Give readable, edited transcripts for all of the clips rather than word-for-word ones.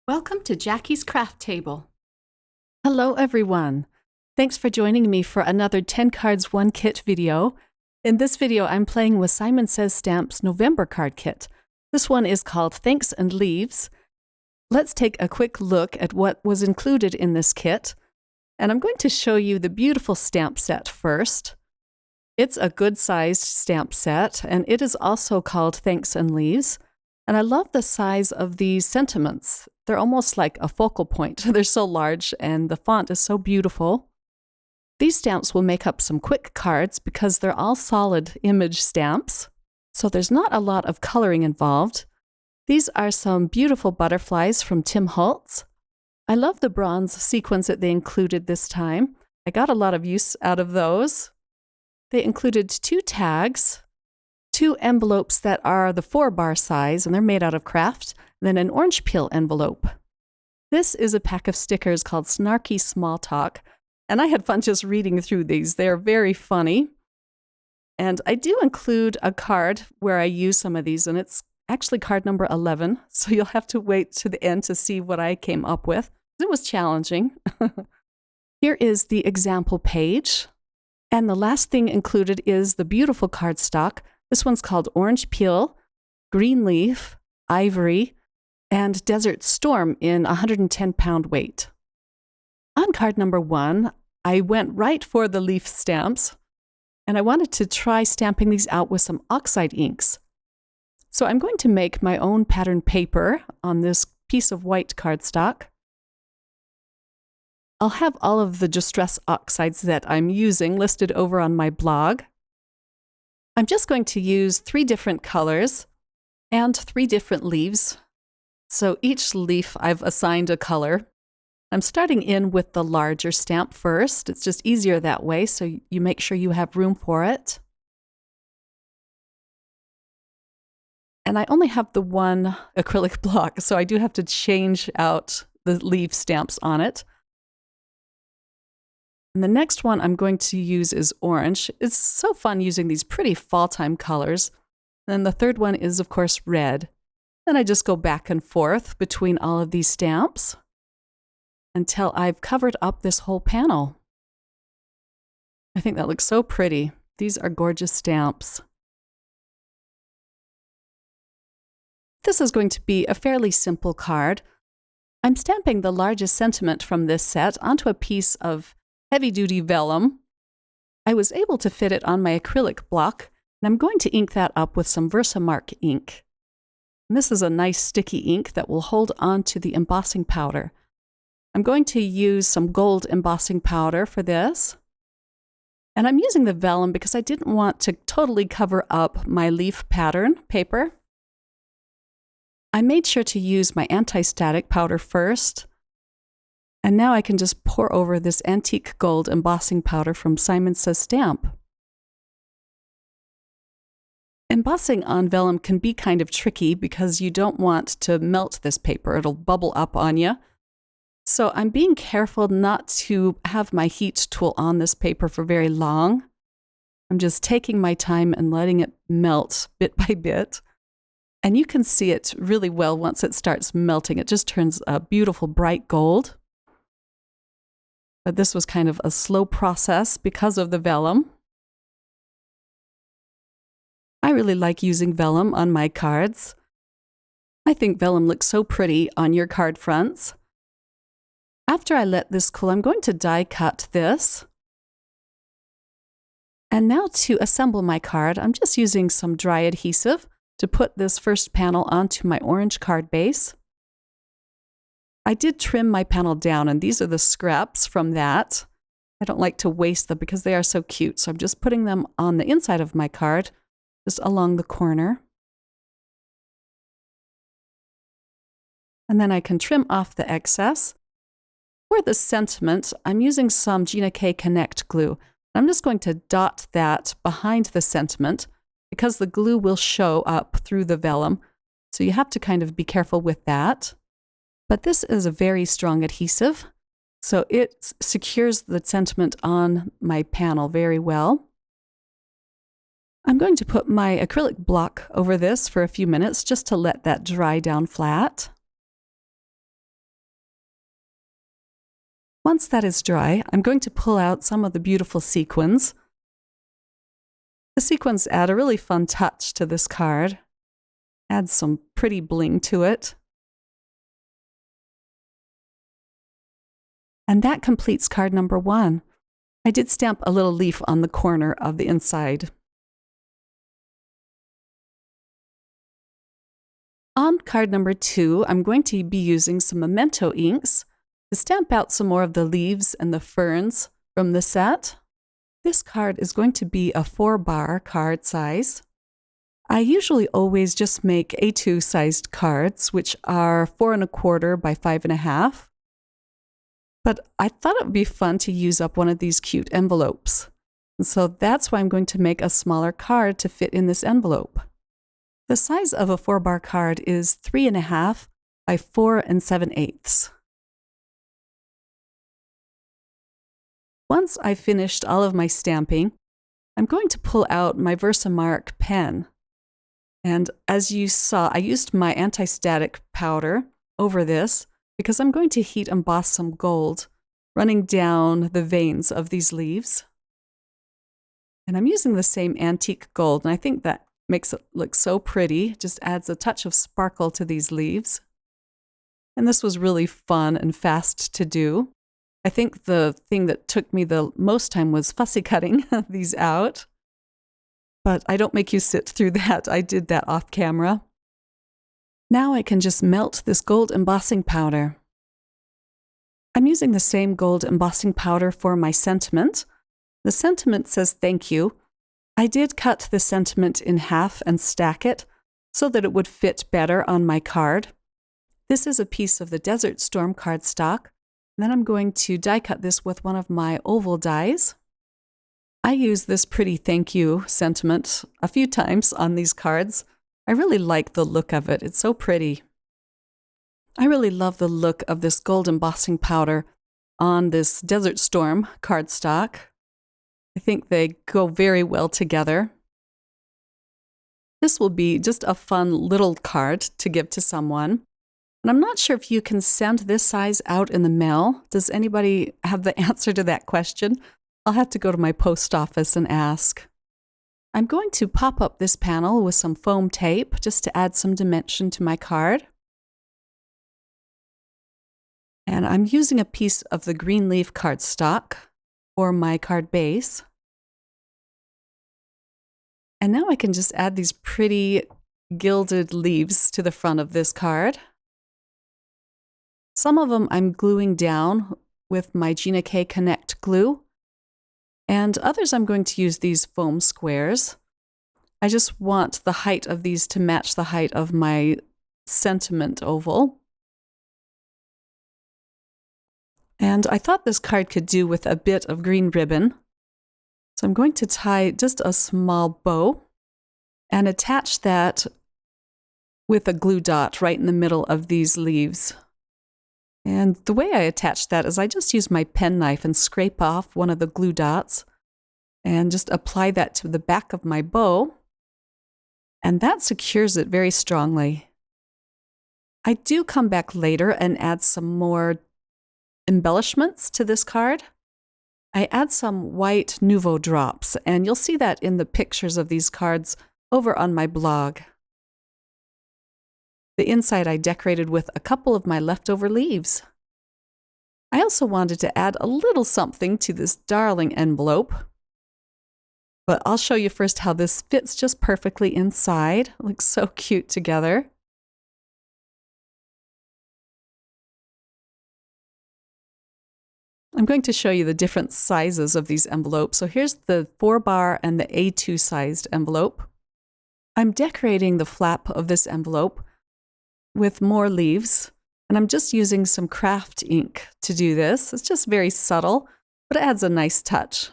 Welcome to Jackie's Craft Table. Hello everyone. Thanks for joining me for another 10 Cards 1 Kit video. In this video I'm playing with Simon Says Stamps November card kit. This one is called Thanks and Leaves. Let's take a quick look at what was included in this kit. And I'm going to show you the beautiful stamp set first. It's a good-sized stamp set, and it is also called Thanks and Leaves. And I love the size of these sentiments. They're almost like a focal point. They're so large, and the font is so beautiful. These stamps will make up some quick cards because they're all solid image stamps, so there's not a lot of coloring involved. These are some beautiful butterflies from Tim Holtz. I love the bronze sequins that they included this time. I got a lot of use out of those. They included 2 tags, 2 envelopes that are the 4-bar size, and they're made out of craft, and then an orange peel envelope. This is a pack of stickers called Snarky Small Talk, and I had fun just reading through these. They're very funny. And I do include a card where I use some of these, and it's actually card number 11, so you'll have to wait to the end to see what I came up with. It was challenging. Here is the example page. And the last thing included is the beautiful cardstock. This one's called Orange Peel, Green Leaf, Ivory, and Desert Storm in 110-pound weight. On card number 1, I went right for the leaf stamps, and I wanted to try stamping these out with some oxide inks. So I'm going to make my own pattern paper on this piece of white cardstock. I'll have all of the distress oxides that I'm using listed over on my blog. I'm just going to use 3 different colors and 3 different leaves. So each leaf I've assigned a color. I'm starting in with the larger stamp first. It's just easier that way, so you make sure you have room for it. And I only have the one acrylic block, so I do have to change out the leaf stamps on it. And the next one I'm going to use is orange. It's so fun using these pretty fall-time colors. And the third one is, of course, red. Then I just go back and forth between all of these stamps until I've covered up this whole panel. I think that looks so pretty. These are gorgeous stamps. This is going to be a fairly simple card. I'm stamping the largest sentiment from this set onto a piece of heavy-duty vellum. I was able to fit it on my acrylic block, and I'm going to ink that up with some Versamark ink. And this is a nice sticky ink that will hold on to the embossing powder. I'm going to use some gold embossing powder for this. And I'm using the vellum because I didn't want to totally cover up my leaf pattern paper. I made sure to use my anti-static powder first. And now I can just pour over this antique gold embossing powder from Simon Says Stamp. Embossing on vellum can be kind of tricky because you don't want to melt this paper. It'll bubble up on you. So I'm being careful not to have my heat tool on this paper for very long. I'm just taking my time and letting it melt bit by bit. And you can see it really well once it starts melting. It just turns a beautiful bright gold. But this was kind of a slow process because of the vellum. I really like using vellum on my cards. I think vellum looks so pretty on your card fronts. After I let this cool, I'm going to die cut this. And now to assemble my card, I'm just using some dry adhesive to put this first panel onto my orange card base. I did trim my panel down, and these are the scraps from that. I don't like to waste them because they are so cute, so I'm just putting them on the inside of my card, just along the corner. And then I can trim off the excess. For the sentiment, I'm using some Gina K Connect glue. I'm just going to dot that behind the sentiment because the glue will show up through the vellum, so you have to kind of be careful with that. But this is a very strong adhesive, so it secures the sentiment on my panel very well. I'm going to put my acrylic block over this for a few minutes just to let that dry down flat. Once that is dry, I'm going to pull out some of the beautiful sequins. The sequins add a really fun touch to this card, add some pretty bling to it. And that completes card number 1. I did stamp a little leaf on the corner of the inside. On card number 2, I'm going to be using some memento inks to stamp out some more of the leaves and the ferns from the set. This card is going to be a 4-bar card size. I usually always just make A2 sized cards, which are 4 1/4 by 5 1/2. But I thought it would be fun to use up one of these cute envelopes. And so that's why I'm going to make a smaller card to fit in this envelope. The size of a 4-bar card is 3 1/2 by 4 7/8. Once I've finished all of my stamping, I'm going to pull out my Versamark pen. And as you saw, I used my anti-static powder over this because I'm going to heat emboss some gold running down the veins of these leaves. And I'm using the same antique gold, and I think that makes it look so pretty, just adds a touch of sparkle to these leaves. And this was really fun and fast to do. I think the thing that took me the most time was fussy cutting these out. But I don't make you sit through that. I did that off camera. Now I can just melt this gold embossing powder. I'm using the same gold embossing powder for my sentiment. The sentiment says thank you. I did cut the sentiment in half and stack it so that it would fit better on my card. This is a piece of the Desert Storm cardstock. Then I'm going to die cut this with one of my oval dies. I use this pretty thank you sentiment a few times on these cards. I really like the look of it. It's so pretty. I really love the look of this gold embossing powder on this Desert Storm cardstock. I think they go very well together. This will be just a fun little card to give to someone. And I'm not sure if you can send this size out in the mail. Does anybody have the answer to that question? I'll have to go to my post office and ask. I'm going to pop up this panel with some foam tape just to add some dimension to my card. And I'm using a piece of the green leaf cardstock for my card base. And now I can just add these pretty gilded leaves to the front of this card. Some of them I'm gluing down with my Gina K Connect glue, and others I'm going to use these foam squares. I just want the height of these to match the height of my sentiment oval. And I thought this card could do with a bit of green ribbon. So I'm going to tie just a small bow and attach that with a glue dot right in the middle of these leaves. And the way I attach that is I just use my penknife and scrape off one of the glue dots and just apply that to the back of my bow. And that secures it very strongly. I do come back later and add some more embellishments to this card. I add some white Nouveau drops, and you'll see that in the pictures of these cards over on my blog. The inside I decorated with a couple of my leftover leaves. I also wanted to add a little something to this darling envelope. But I'll show you first how this fits just perfectly inside. It looks so cute together. I'm going to show you the different sizes of these envelopes. So here's the 4-bar and the A2 sized envelope. I'm decorating the flap of this envelope with more leaves, and I'm just using some craft ink to do this. It's just very subtle, but it adds a nice touch.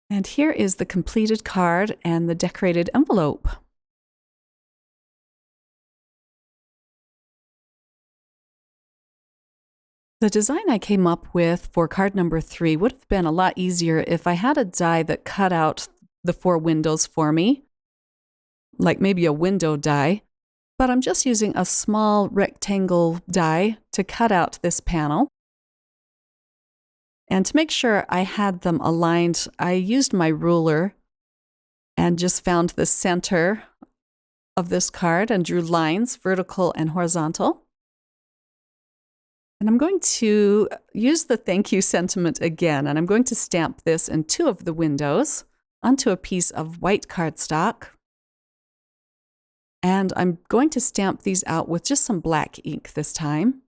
And here is the completed card and the decorated envelope. The design I came up with for card number 3 would have been a lot easier if I had a die that cut out the 4 windows for me, like maybe a window die. but I'm just using a small rectangle die to cut out this panel. And to make sure I had them aligned, I used my ruler and just found the center of this card and drew lines, vertical and horizontal. And I'm going to use the thank you sentiment again, and I'm going to stamp this in 2 of the windows onto a piece of white cardstock. And I'm going to stamp these out with just some black ink this time.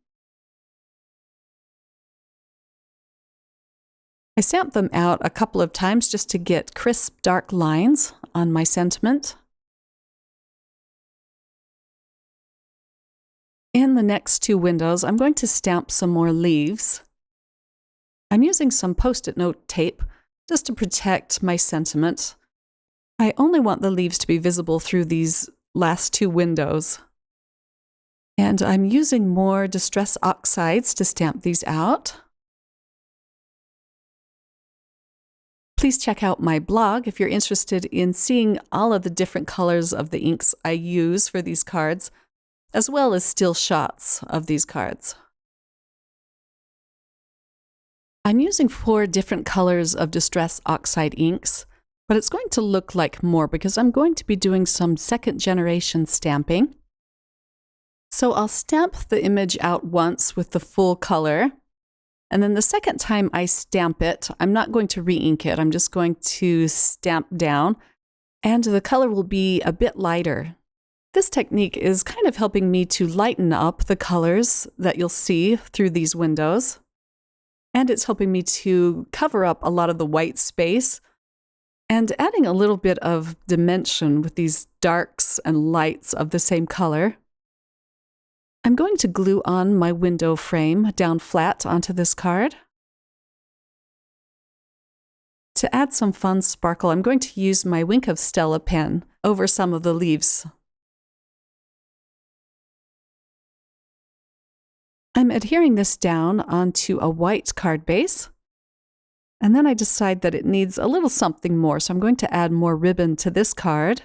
I stamped them out a couple of times just to get crisp, dark lines on my sentiment. In the next 2 windows, I'm going to stamp some more leaves. I'm using some Post-it note tape just to protect my sentiment. I only want the leaves to be visible through these last 2 windows. And I'm using more Distress Oxides to stamp these out. Please check out my blog if you're interested in seeing all of the different colors of the inks I use for these cards, as well as still shots of these cards. I'm using 4 different colors of Distress Oxide inks, but it's going to look like more because I'm going to be doing some 2nd generation stamping. So I'll stamp the image out once with the full color, and then the second time I stamp it, I'm not going to re-ink it. I'm just going to stamp down, and the color will be a bit lighter. This technique is kind of helping me to lighten up the colors that you'll see through these windows. And it's helping me to cover up a lot of the white space and adding a little bit of dimension with these darks and lights of the same color. I'm going to glue on my window frame down flat onto this card. To add some fun sparkle, I'm going to use my Wink of Stella pen over some of the leaves. I'm adhering this down onto a white card base, and then I decide that it needs a little something more, so I'm going to add more ribbon to this card.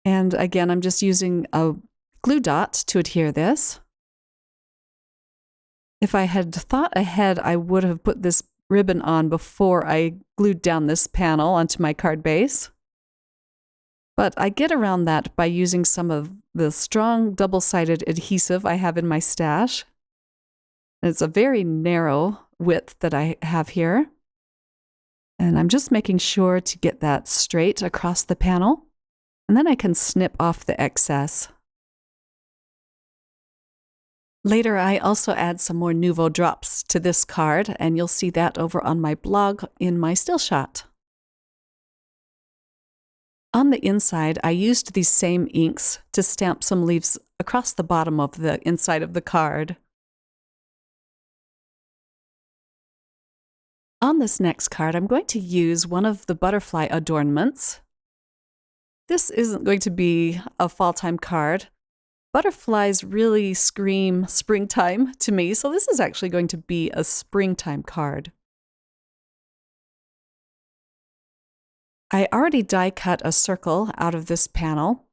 And again, I'm just using a glue dot to adhere this. If I had thought ahead, I would have put this ribbon on before I glued down this panel onto my card base. But I get around that by using some of the strong double-sided adhesive I have in my stash. It's a very narrow width that I have here. And I'm just making sure to get that straight across the panel. And then I can snip off the excess. Later, I also add some more Nouveau drops to this card, and you'll see that over on my blog in my still shot. On the inside, I used these same inks to stamp some leaves across the bottom of the inside of the card. On this next card, I'm going to use one of the butterfly adornments. This isn't going to be a fall-time card. Butterflies really scream springtime to me, so this is actually going to be a springtime card. I already die cut a circle out of this panel,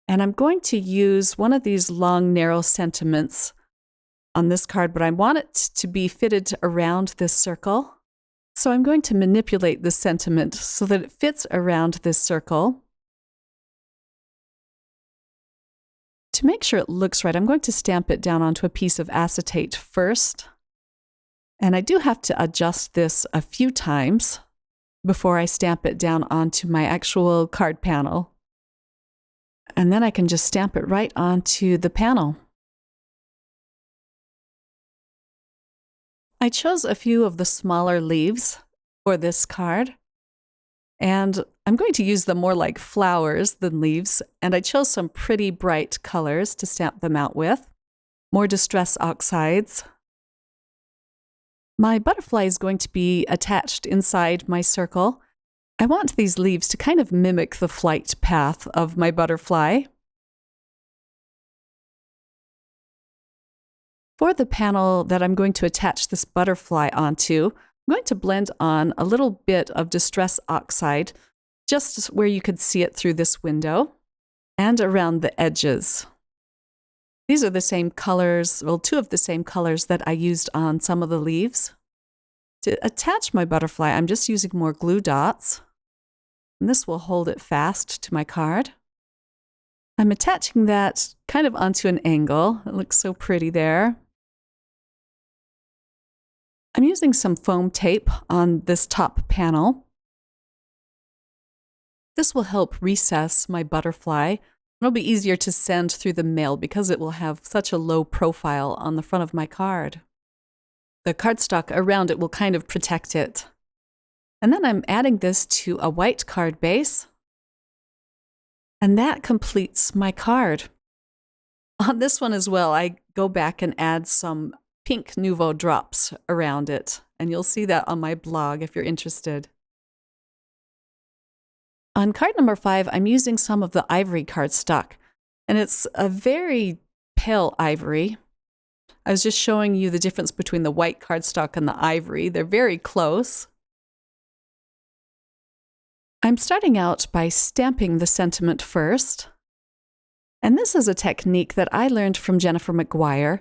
and I'm going to use one of these long, narrow sentiments on this card, but I want it to be fitted around this circle. So I'm going to manipulate the sentiment so that it fits around this circle. To make sure it looks right, I'm going to stamp it down onto a piece of acetate first. And I do have to adjust this a few times before I stamp it down onto my actual card panel. And then I can just stamp it right onto the panel. I chose a few of the smaller leaves for this card, and I'm going to use them more like flowers than leaves, and I chose some pretty bright colors to stamp them out with. More Distress Oxides. My butterfly is going to be attached inside my circle. I want these leaves to kind of mimic the flight path of my butterfly. For the panel that I'm going to attach this butterfly onto, I'm going to blend on a little bit of Distress Oxide, just where you could see it through this window. and around the edges. These are the same colors, well, two of the same colors that I used on some of the leaves. To attach my butterfly, I'm just using more glue dots, and this will hold it fast to my card. I'm attaching that kind of onto an angle. It looks so pretty there. I'm using some foam tape on this top panel. This will help recess my butterfly. It'll be easier to send through the mail because it will have such a low profile on the front of my card. The cardstock around it will kind of protect it. And then I'm adding this to a white card base. And that completes my card. On this one as well, I go back and add some pink Nouveau drops around it. And you'll see that on my blog if you're interested. On card number 5, I'm using some of the ivory cardstock. And it's a very pale ivory. I was just showing you the difference between the white cardstock and the ivory. They're very close. I'm starting out by stamping the sentiment first. And this is a technique that I learned from Jennifer McGuire.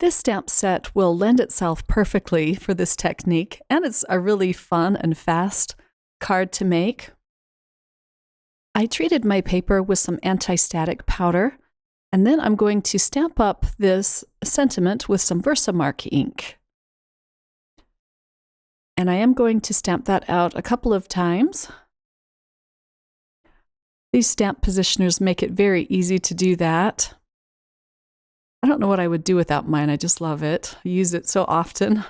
This stamp set will lend itself perfectly for this technique, and it's a really fun and fast card to make. I treated my paper with some anti-static powder, and then I'm going to stamp up this sentiment with some Versamark ink. And I am going to stamp that out a couple of times. These stamp positioners make it very easy to do that. I don't know what I would do without mine. I just love it. I use it so often.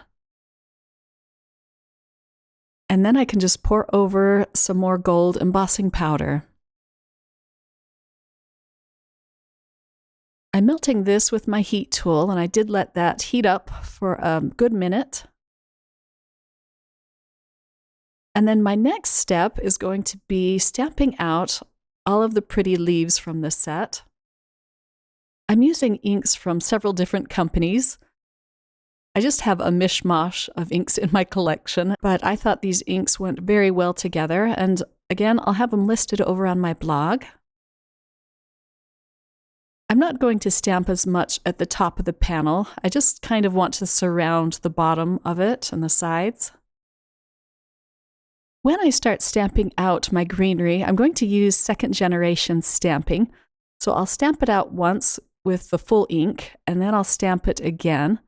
And then I can just pour over some more gold embossing powder. I'm melting this with my heat tool, and I did let that heat up for a good minute. And then my next step is going to be stamping out all of the pretty leaves from this set. I'm using inks from several different companies. I just have a mishmash of inks in my collection, but I thought these inks went very well together. And again, I'll have them listed over on my blog. I'm not going to stamp as much at the top of the panel. I just kind of want to surround the bottom of it and the sides. When I start stamping out my greenery, I'm going to use second generation stamping. So I'll stamp it out once with the full ink, and then I'll stamp it again.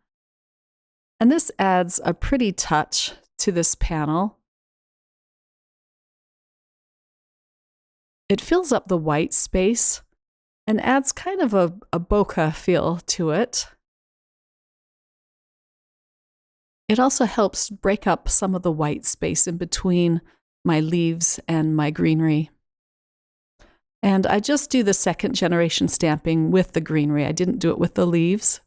And this adds a pretty touch to this panel. It fills up the white space and adds kind of a bokeh feel to it. It also helps break up some of the white space in between my leaves and my greenery. And I just do the second generation stamping with the greenery. I didn't do it with the leaves.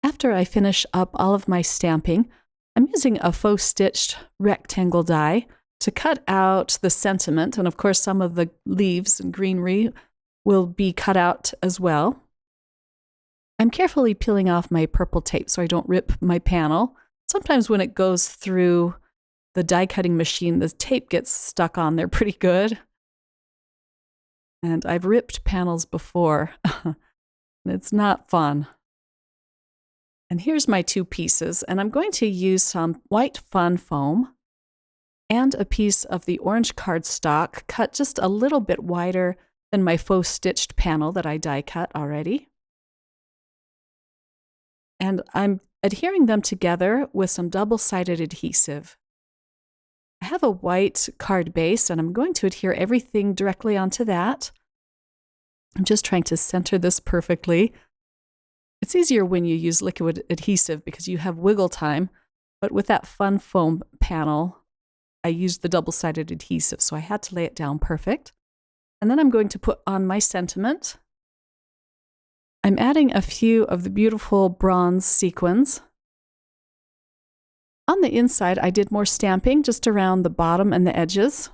After I finish up all of my stamping, I'm using a faux stitched rectangle die to cut out the sentiment. And of course, some of the leaves and greenery will be cut out as well. I'm carefully peeling off my purple tape so I don't rip my panel. Sometimes when it goes through the die cutting machine, the tape gets stuck on there pretty good. And I've ripped panels before. It's not fun. And here's my two pieces, and I'm going to use some white fun foam and a piece of the orange cardstock cut just a little bit wider than my faux stitched panel that I die cut already. And I'm adhering them together with some double-sided adhesive. I have a white card base, and I'm going to adhere everything directly onto that. I'm just trying to center this perfectly. It's easier when you use liquid adhesive because you have wiggle time, but with that fun foam panel, I used the double-sided adhesive, so I had to lay it down perfect. And then I'm going to put on my sentiment. I'm adding a few of the beautiful bronze sequins. On the inside, I did more stamping just around the bottom and the edges.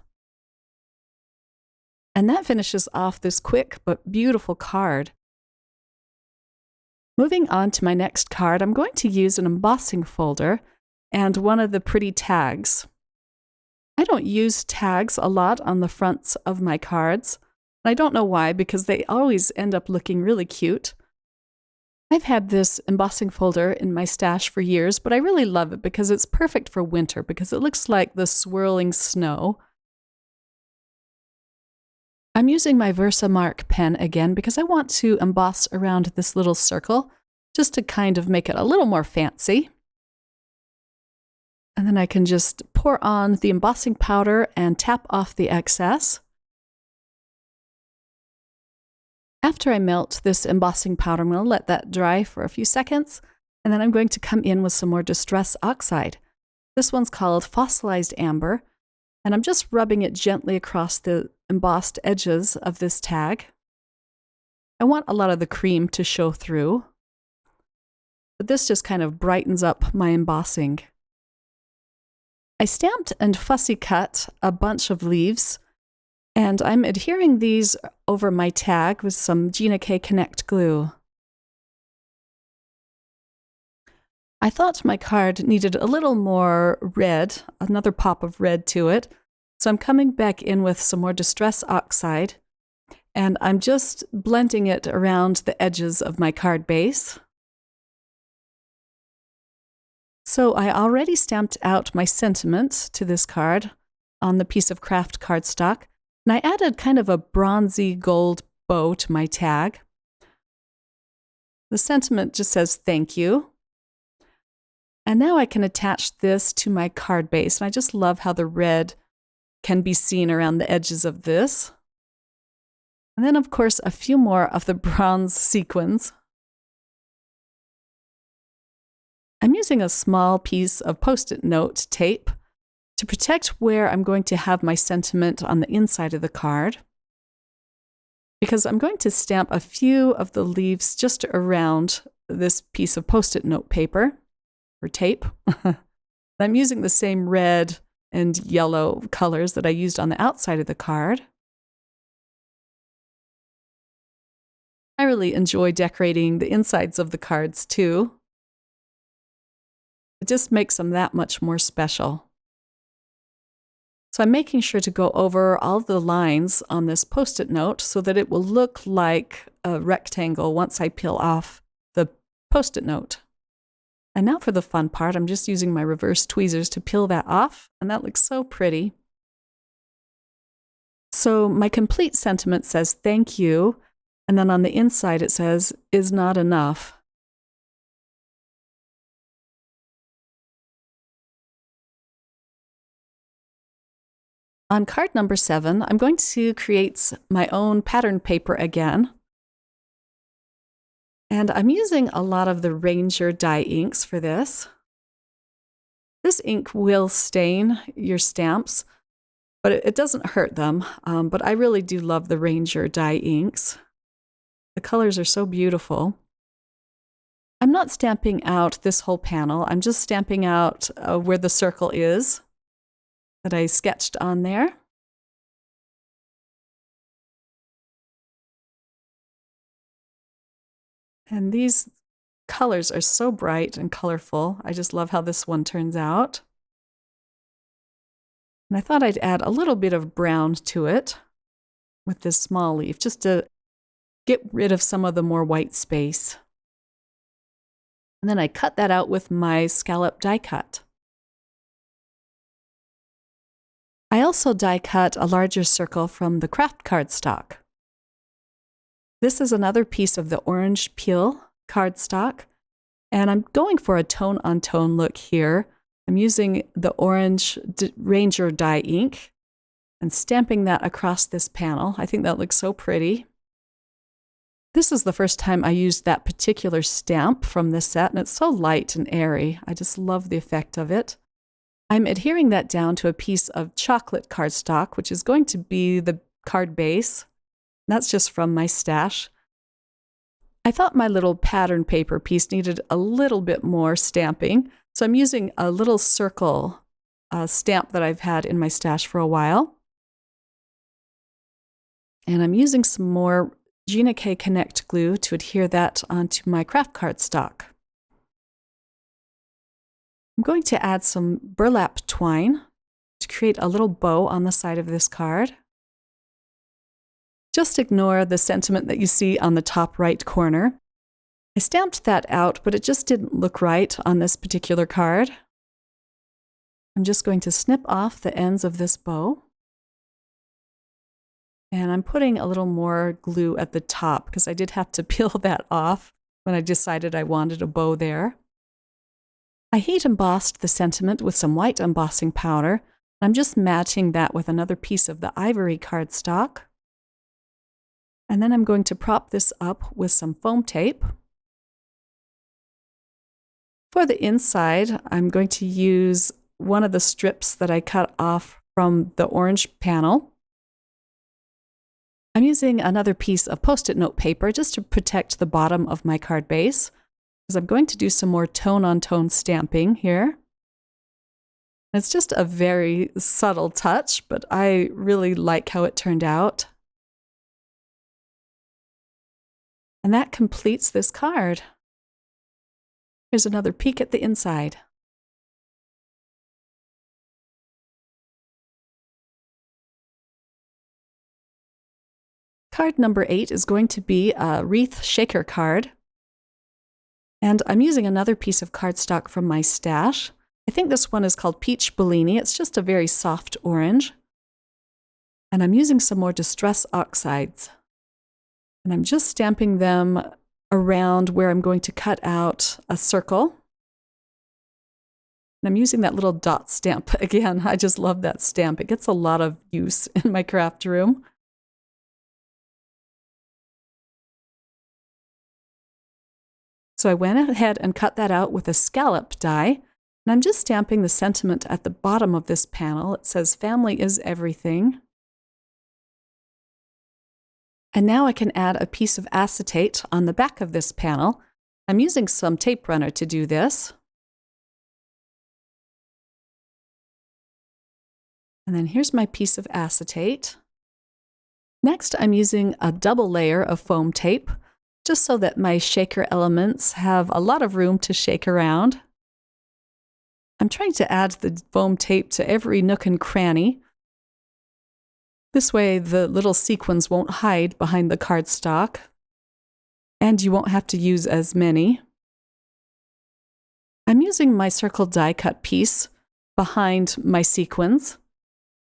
And that finishes off this quick but beautiful card. Moving on to my next card, I'm going to use an embossing folder and one of the pretty tags. I don't use tags a lot on the fronts of my cards. I don't know why, because they always end up looking really cute. I've had this embossing folder in my stash for years, but I really love it because it's perfect for winter because it looks like the swirling snow. I'm using my Versamark pen again because I want to emboss around this little circle just to kind of make it a little more fancy. And then I can just pour on the embossing powder and tap off the excess. After I melt this embossing powder, I'm going to let that dry for a few seconds, and then I'm going to come in with some more Distress Oxide. This one's called Fossilized Amber, and I'm just rubbing it gently across the embossed edges of this tag. I want a lot of the cream to show through, but this just kind of brightens up my embossing. I stamped and fussy cut a bunch of leaves, and I'm adhering these over my tag with some Gina K Connect glue. I thought my card needed a little more red, another pop of red to it, so I'm coming back in with some more Distress Oxide, and I'm just blending it around the edges of my card base. So I already stamped out my sentiment to this card on the piece of craft cardstock, and I added kind of a bronzy gold bow to my tag. The sentiment just says thank you. And now I can attach this to my card base, and I just love how the red can be seen around the edges of this. And then, of course, a few more of the bronze sequins. I'm using a small piece of Post-it note tape to protect where I'm going to have my sentiment on the inside of the card, because I'm going to stamp a few of the leaves just around this piece of Post-it note paper or tape. I'm using the same red and yellow colors that I used on the outside of the card. I really enjoy decorating the insides of the cards too. It just makes them that much more special. So I'm making sure to go over all the lines on this Post-it note so that it will look like a rectangle once I peel off the Post-it note. And now for the fun part, I'm just using my reverse tweezers to peel that off, and that looks so pretty. So my complete sentiment says thank you, and then on the inside it says is not enough. On card number 7, I'm going to create my own pattern paper again. And I'm using a lot of the Ranger dye inks for this. This ink will stain your stamps, but it doesn't hurt them. But I really do love the Ranger dye inks. The colors are so beautiful. I'm not stamping out this whole panel. I'm just stamping out where the circle is that I sketched on there. And these colors are so bright and colorful. I just love how this one turns out. And I thought I'd add a little bit of brown to it with this small leaf, just to get rid of some of the more white space. And then I cut that out with my scallop die cut. I also die cut a larger circle from the craft cardstock. This is another piece of the orange peel cardstock, and I'm going for a tone-on-tone look here. I'm using the orange Ranger dye ink and stamping that across this panel. I think that looks so pretty. This is the first time I used that particular stamp from this set, and it's so light and airy. I just love the effect of it. I'm adhering that down to a piece of chocolate cardstock, which is going to be the card base. That's just from my stash. I thought my little pattern paper piece needed a little bit more stamping, so I'm using a little circle stamp that I've had in my stash for a while. And I'm using some more Gina K Connect glue to adhere that onto my craft cardstock. I'm going to add some burlap twine to create a little bow on the side of this card. Just ignore the sentiment that you see on the top right corner. I stamped that out, but it just didn't look right on this particular card. I'm just going to snip off the ends of this bow. And I'm putting a little more glue at the top because I did have to peel that off when I decided I wanted a bow there. I heat embossed the sentiment with some white embossing powder. I'm just matching that with another piece of the ivory cardstock. And then I'm going to prop this up with some foam tape. For the inside, I'm going to use one of the strips that I cut off from the orange panel. I'm using another piece of Post-it note paper just to protect the bottom of my card base, because I'm going to do some more tone-on-tone stamping here. It's just a very subtle touch, but I really like how it turned out. And that completes this card. Here's another peek at the inside. Card number 8 is going to be a Wreath shaker card. And I'm using another piece of cardstock from my stash. I think this one is called Peach Bellini. It's just a very soft orange. And I'm using some more Distress Oxides. And I'm just stamping them around where I'm going to cut out a circle. And I'm using that little dot stamp again. I just love that stamp. It gets a lot of use in my craft room. So I went ahead and cut that out with a scallop die. And I'm just stamping the sentiment at the bottom of this panel. It says, "Family is everything." And now I can add a piece of acetate on the back of this panel. I'm using some tape runner to do this. And then here's my piece of acetate. Next, I'm using a double layer of foam tape, just so that my shaker elements have a lot of room to shake around. I'm trying to add the foam tape to every nook and cranny. This way, the little sequins won't hide behind the cardstock, and you won't have to use as many. I'm using my circle die cut piece behind my sequins.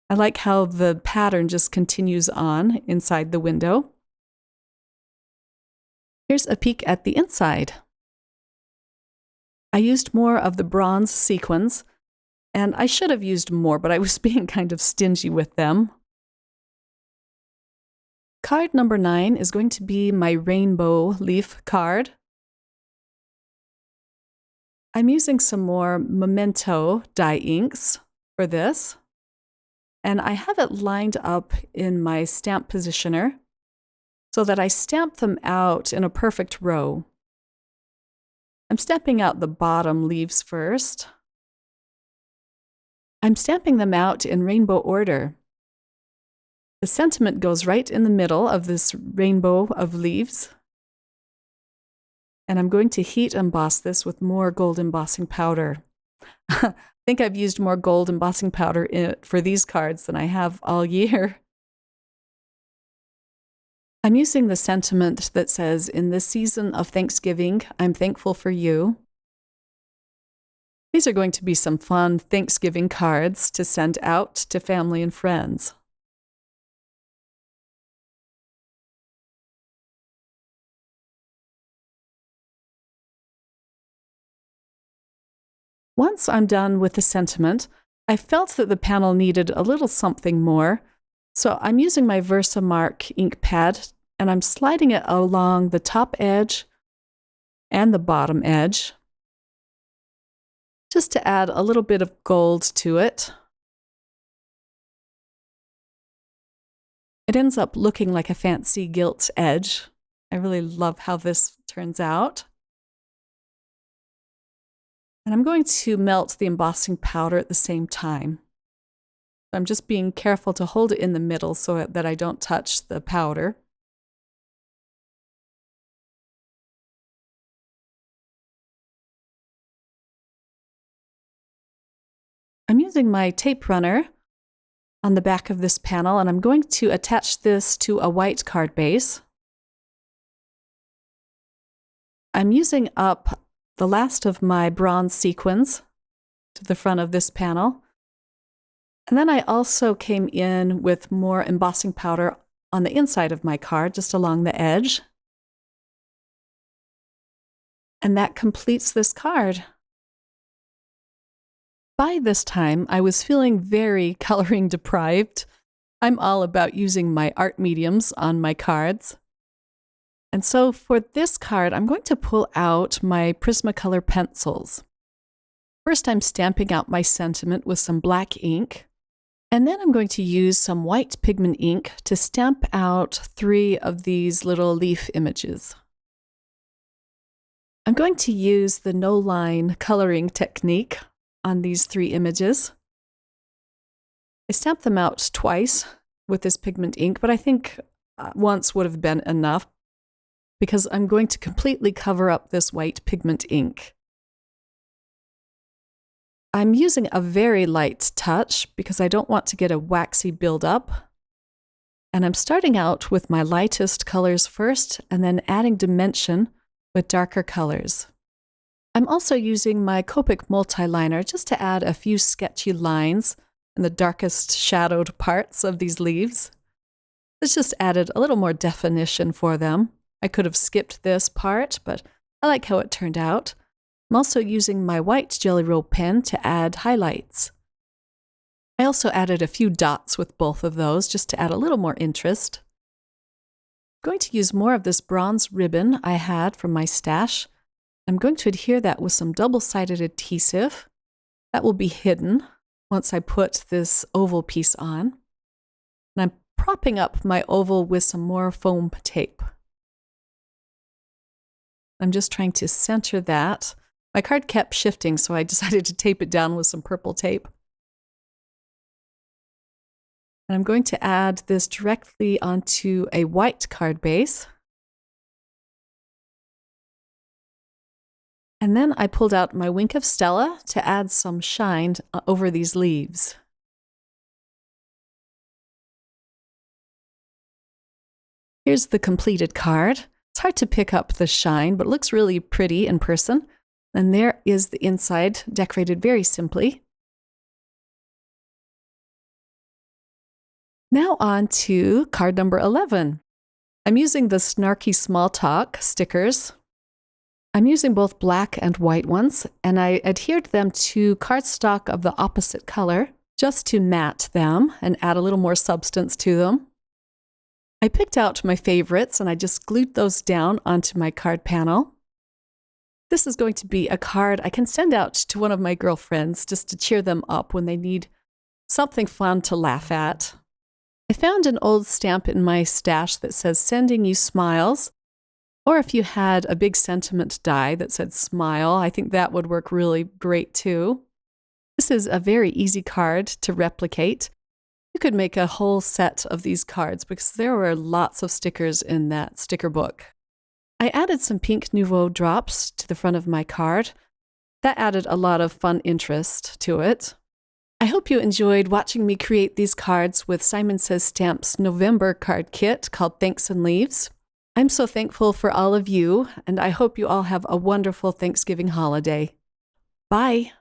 I like how the pattern just continues on inside the window. Here's a peek at the inside. I used more of the bronze sequins, and I should have used more, but I was being kind of stingy with them. Card number 9 is going to be my rainbow leaf card. I'm using some more Memento dye inks for this, and I have it lined up in my stamp positioner so that I stamp them out in a perfect row. I'm stamping out the bottom leaves first. I'm stamping them out in rainbow order. The sentiment goes right in the middle of this rainbow of leaves. And I'm going to heat emboss this with more gold embossing powder. I think I've used more gold embossing powder for these cards than I have all year. I'm using the sentiment that says, "In this season of Thanksgiving, I'm thankful for you." These are going to be some fun Thanksgiving cards to send out to family and friends. Once I'm done with the sentiment, I felt that the panel needed a little something more, so I'm using my Versamark ink pad and I'm sliding it along the top edge and the bottom edge, just to add a little bit of gold to it. It ends up looking like a fancy gilt edge. I really love how this turns out. And I'm going to melt the embossing powder at the same time. I'm just being careful to hold it in the middle so that I don't touch the powder. I'm using my tape runner on the back of this panel, and I'm going to attach this to a white card base. I'm using up the last of my bronze sequins to the front of this panel. And then I also came in with more embossing powder on the inside of my card, just along the edge. And that completes this card. By this time, I was feeling very coloring deprived. I'm all about using my art mediums on my cards. And so for this card, I'm going to pull out my Prismacolor pencils. First, I'm stamping out my sentiment with some black ink. And then I'm going to use some white pigment ink to stamp out 3 of these little leaf images. I'm going to use the no-line coloring technique on these 3 images. I stamped them out twice with this pigment ink, but I think once would have been enough because I'm going to completely cover up this white pigment ink. I'm using a very light touch because I don't want to get a waxy buildup. And I'm starting out with my lightest colors first and then adding dimension with darker colors. I'm also using my Copic multi-liner just to add a few sketchy lines in the darkest shadowed parts of these leaves. This just added a little more definition for them. I could have skipped this part, but I like how it turned out. I'm also using my white Jelly Roll pen to add highlights. I also added a few dots with both of those just to add a little more interest. I'm going to use more of this bronze ribbon I had from my stash. I'm going to adhere that with some double-sided adhesive. That will be hidden once I put this oval piece on. And I'm propping up my oval with some more foam tape. I'm just trying to center that. My card kept shifting, so I decided to tape it down with some purple tape. And I'm going to add this directly onto a white card base. And then I pulled out my Wink of Stella to add some shine over these leaves. Here's the completed card. It's hard to pick up the shine, but it looks really pretty in person. And there is the inside, decorated very simply. Now on to card number 11. I'm using the Snarky Small Talk stickers. I'm using both black and white ones, and I adhered them to cardstock of the opposite color just to matte them and add a little more substance to them. I picked out my favorites and I just glued those down onto my card panel. This is going to be a card I can send out to one of my girlfriends just to cheer them up when they need something fun to laugh at. I found an old stamp in my stash that says "Sending you smiles," or if you had a big sentiment die that said "Smile," I think that would work really great too. This is a very easy card to replicate. You could make a whole set of these cards because there were lots of stickers in that sticker book. I added some pink Nouveau drops to the front of my card. That added a lot of fun interest to it. I hope you enjoyed watching me create these cards with Simon Says Stamp's November card kit called Thanks and Leaves. I'm so thankful for all of you, and I hope you all have a wonderful Thanksgiving holiday. Bye!